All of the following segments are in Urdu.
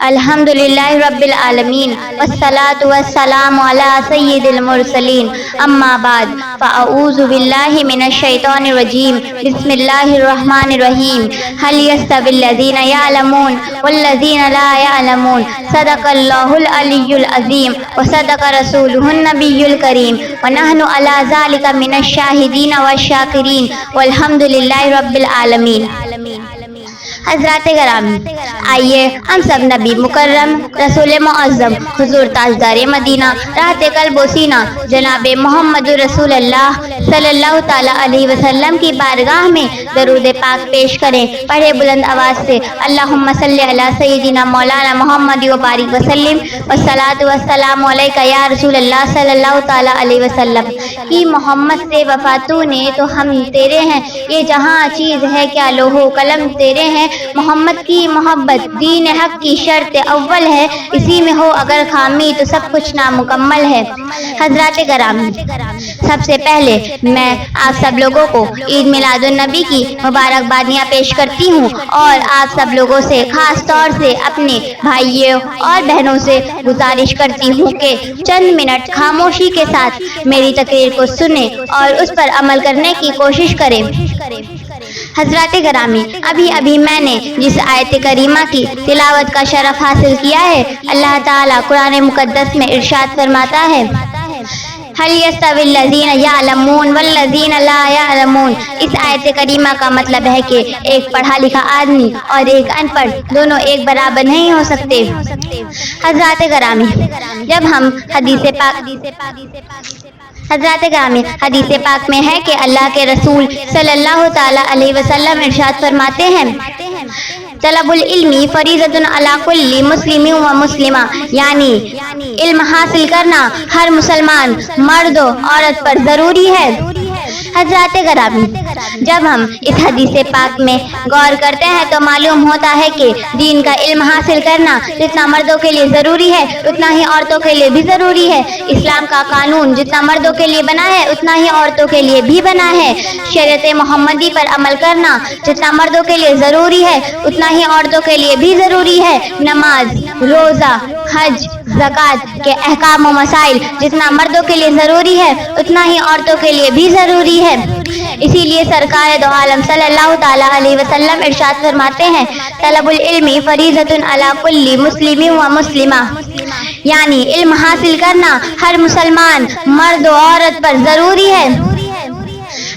الحمدللہ رب العالمین والصلاة والسلام علی سید المرسلین اما بعد فاعوذ باللہ من الشیطان الرجیم بسم اللہ الرحمن الرحیم هل يستوی الذین یعلمون والذین لا یعلمون صدق اللہ العلی العظیم وصدق رسولہ النبی الکریم ونحن علی ذلک من الشاہدین والشاکرین والحمدللہ رب العالمین۔ حضرات گرامی، آئیے ہم سب نبی مکرم، رسول معظم، حضور تاجدار مدینہ، راحت قلب و سینہ جناب محمد رسول اللہ صلی اللہ تعالیٰ علیہ وسلم کی بارگاہ میں درود پاک پیش کریں۔ پڑھے بلند آواز سے اللہم صلی علی سیدنا مولانا محمد و بارک وسلم والصلاۃ والسلام علیک یا رسول اللہ صلی اللہ تعالیٰ علیہ وسلم۔ کی محمد سے وفا تو نے تو ہم تیرے ہیں، یہ جہاں چیز ہے کیا لوح و قلم تیرے ہیں۔ محمد کی محبت دین حق کی شرط اول ہے، اسی میں ہو اگر خامی تو سب کچھ نامکمل ہے۔ حضرات گرامی، سب سے پہلے میں آپ سب لوگوں کو عید میلاد النبی کی مبارکبادیاں پیش کرتی ہوں اور آپ سب لوگوں سے خاص طور سے اپنے بھائیوں اور بہنوں سے گزارش کرتی ہوں کہ چند منٹ خاموشی کے ساتھ میری تقریر کو سنیں اور اس پر عمل کرنے کی کوشش کریں۔ حضرات گرامی، ابھی میں نے جس آیت کریمہ کی تلاوت کا شرف حاصل کیا ہے، اللہ تعالیٰ قرآن مقدس میں ارشاد فرماتا ہے هل يستوي الذين يعلمون والذين لا يعلمون۔ اس آیت کریمہ کا مطلب ہے کہ ایک پڑھا لکھا آدمی اور ایک ان پڑھ دونوں ایک برابر نہیں ہو سکتے۔ حضرات گرامی، جب ہم حدیث پاک میں ہے کہ اللہ کے رسول صلی اللہ تعالیٰ علیہ وسلم ارشاد فرماتے ہیں طلب العلم فریضۃ علی کل مسلم و مسلمہ، یعنی علم حاصل کرنا ہر مسلمان مرد و عورت پر ضروری ہے۔ حضرات گرامی، جب ہم اس حدیث پاک میں غور کرتے ہیں تو معلوم ہوتا ہے کہ دین کا علم حاصل کرنا جتنا مردوں کے لیے ضروری ہے اتنا ہی عورتوں کے لیے بھی ضروری ہے۔ اسلام کا قانون جتنا مردوں کے لیے بنا ہے اتنا ہی عورتوں کے لیے بھی بنا ہے۔ شریعت محمدی پر عمل کرنا جتنا مردوں کے لیے ضروری ہے اتنا ہی عورتوں کے لیے بھی ضروری ہے۔ نماز، روزہ، حج، زکوٰۃ کے احکام و مسائل جتنا مردوں کے لیے ضروری ہے اتنا ہی عورتوں کے لیے بھی ضروری ہے۔ اسی لیے سرکار دو عالم صلی اللہ تعالیٰ علیہ وسلم ارشاد فرماتے ہیں طلب العلم فریضۃ علی کل مسلم و مسلمہ، یعنی علم حاصل کرنا ہر مسلمان مرد و عورت پر ضروری ہے۔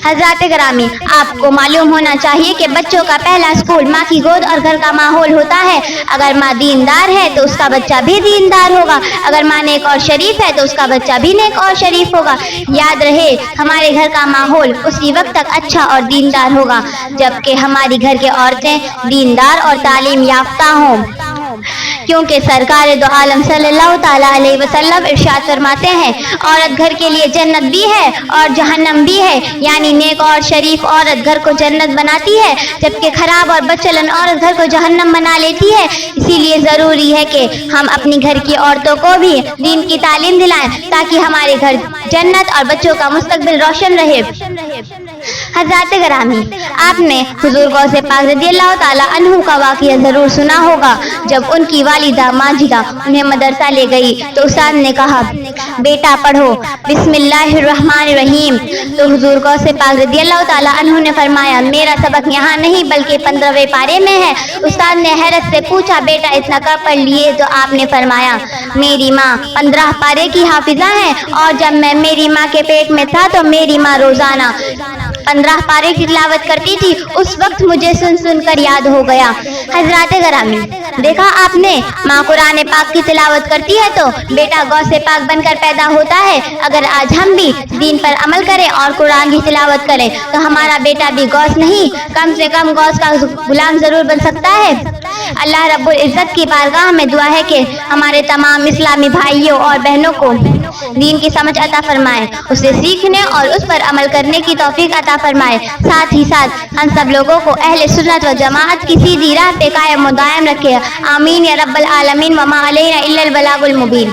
حضرات گرامی، آپ کو معلوم ہونا چاہیے کہ بچوں کا پہلا اسکول ماں کی گود اور گھر کا ماحول ہوتا ہے۔ اگر ماں دیندار ہے تو اس کا بچہ بھی دیندار ہوگا، اگر ماں نیک اور شریف ہے تو اس کا بچہ بھی نیک اور شریف ہوگا۔ یاد رہے، ہمارے گھر کا ماحول اسی وقت تک اچھا اور دیندار ہوگا جبکہ ہماری گھر کی عورتیں دیندار اور تعلیم یافتہ ہوں، کیونکہ سرکار دو عالم صلی اللہ تعالیٰ علیہ وسلم ارشاد فرماتے ہیں عورت گھر کے لیے جنت بھی ہے اور جہنم بھی ہے، یعنی نیک اور شریف عورت گھر کو جنت بناتی ہے جبکہ خراب اور بدچلن عورت گھر کو جہنم بنا لیتی ہے۔ اسی لیے ضروری ہے کہ ہم اپنی گھر کی عورتوں کو بھی دین کی تعلیم دلائیں تاکہ ہمارے گھر جنت اور بچوں کا مستقبل روشن رہے۔ حضرات گرامی، آپ نے حضور غوث پاک رضی اللہ تعالیٰ عنہ کا واقعہ ضرور سنا ہوگا۔ جب ان کی والدہ ماجدہ انہیں مدرسہ لے گئی تو استاد نے کہا بیٹا پڑھو بسم اللہ الرحمن الرحیم، تو حضور غوث پاک رضی اللہ تعالیٰ عنہ نے فرمایا میرا سبق یہاں نہیں بلکہ 15ویں پارے میں ہے۔ استاد نے حیرت سے پوچھا بیٹا اتنا کب پڑھ لیے؟ تو آپ نے فرمایا میری ماں 15 پارے کی حافظہ ہے اور جب میں میری ماں کے پیٹ میں تھا تو میری ماں روزانہ 15 پارے کی تلاوت کرتی تھی، اس وقت مجھے سن سن کر یاد ہو گیا۔ حضرات گرامی، دیکھا آپ نے، ماں قرآن پاک کی تلاوت کرتی ہے تو بیٹا غوث پاک بن کر پیدا ہوتا ہے۔ اگر آج ہم بھی دین پر عمل کریں اور قرآن کی تلاوت کریں تو ہمارا بیٹا بھی غوث نہیں کم سے کم غوث کا غلام ضرور بن سکتا ہے۔ اللہ رب العزت کی بارگاہ میں دعا ہے کہ ہمارے تمام اسلامی بھائیوں اور بہنوں کو دین کی سمجھ عطا فرمائے، اسے سیکھنے اور اس پر عمل کرنے کی توفیق عطا فرمائے، ساتھ ہی ساتھ ہم سب لوگوں کو اہل سنت و جماعت کی سیدھی راہ پہ قائم و دائم رکھے۔ آمین یا رب العالمین، وما علینا الا البلاغ المبین۔